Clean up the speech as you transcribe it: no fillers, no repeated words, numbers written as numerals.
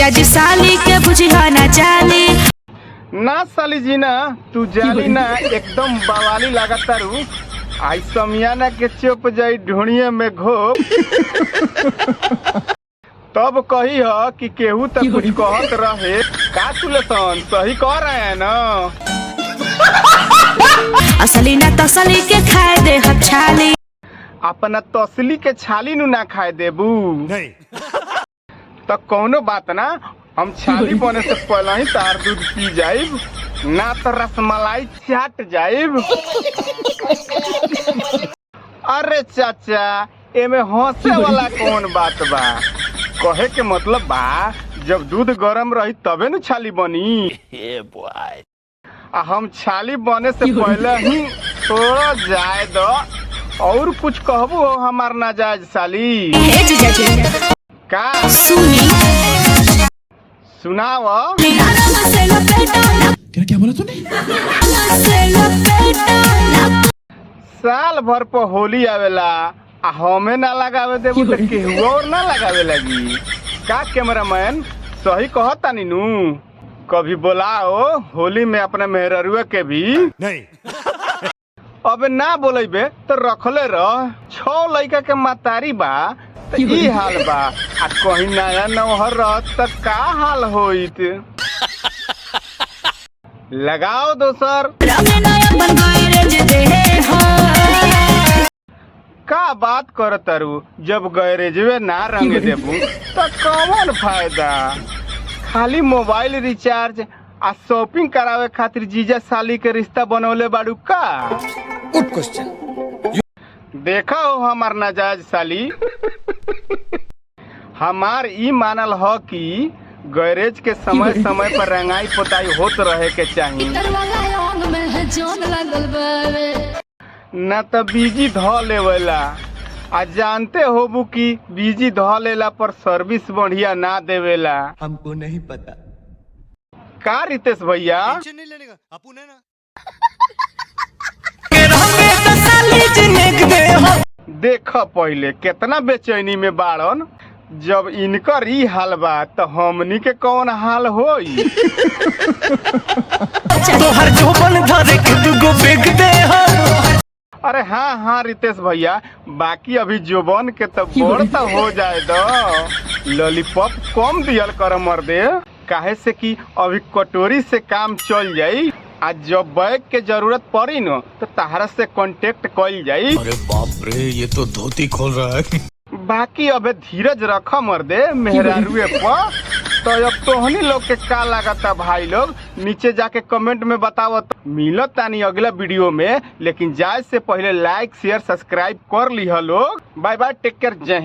जीजा जी साली के बुझिया ना जाली ना साली जी ना तू जाली ना एकदम बवाली लागत तारू। आई समियाना के चुप जाई ढूंढिए में घोप तब कही ह कि केहू तक कुछ कहत रहे का सुलेशन सही कह रहे हैं ना। असली ना तसली के खाए दे हम छाली अपना तसली के छाली नु ना खाए देबू नहीं तो कौनो बात ना हम छाली बने से पहले ही तार दूध पी जाइब ना तो रसमलाई चाट जाइब। अरे चाचा एमे हंसे वाला कौन बात बा कहे के मतलब बा जब दूध गरम रही तबे न छाली बनी। आ हम छाली बने से पहले ही थोड़ा जाए दो और कुछ कहबू हो हमार नाजायज साली हे जीजा जी का सुनी सुनाव। क्या बोला तूने? साल भर पर होली आवेला आ हमें ना लगावे देबू तो केहू और ना लगावे लगी का कैमरामैन सही कहता नीनू। कभी बुलाओ होली में अपने मेहररुआ के भी नहीं अब ना बोलेबे तो रखले रह 6 लड़का के मतारी बा तो ई हाल बा आ कहीं नया नौहर रहत तो का हाल होइत। लगाओ दोसर का बात कर तारू जब गैरेजवे ना रंग देबू तो कौन फायदा। खाली मोबाइल रिचार्ज आ शॉपिंग करावे खातिर जीजा साली के रिश्ता बनौले बाड़ू का। Good question. देखा हो हमार नाजायज साली हमार ई मानल ह कि गैरेज के समय समय पर रंगाई पोताई होत रहे के चाहिए न तो बीजी ध लेवेला आ जानते होबू कि बीजी ध लेला पर सर्विस बढ़िया ना देवेला। हमको नहीं पता का रितेश भैया नहीं लेने का अपू ने ना देख पहले कितना बेचैनी में बाड़न जब इनकर ई हाल बा तो हमनी के कौन हाल होई। तोहर जोबन धरे के दुगो बेग दे हम। अरे हाँ रितेश भैया बाकी अभी जोबन के तो बोर तो हो जाए दो लॉलीपॉप कम दियल कर मर दे काहे से कि अभी कटोरी से काम चल जाई आज जब बैग के जरूरत पड़ी न तो तहरा से कांटेक्ट कइल जाई। अरे बाप रे ये तो धोती खोल रहा है। बाकी अबे धीरज रख मर दे मेहरारुए पर। तो अब तोहनी लोग के का लागता भाई लोग नीचे जाके कमेंट में बताओ। मिलत तानी अगला वीडियो में लेकिन जाए से पहले लाइक शेयर सब्सक्राइब कर ली लोग। बाय बाय टेक केयर जय हिंद।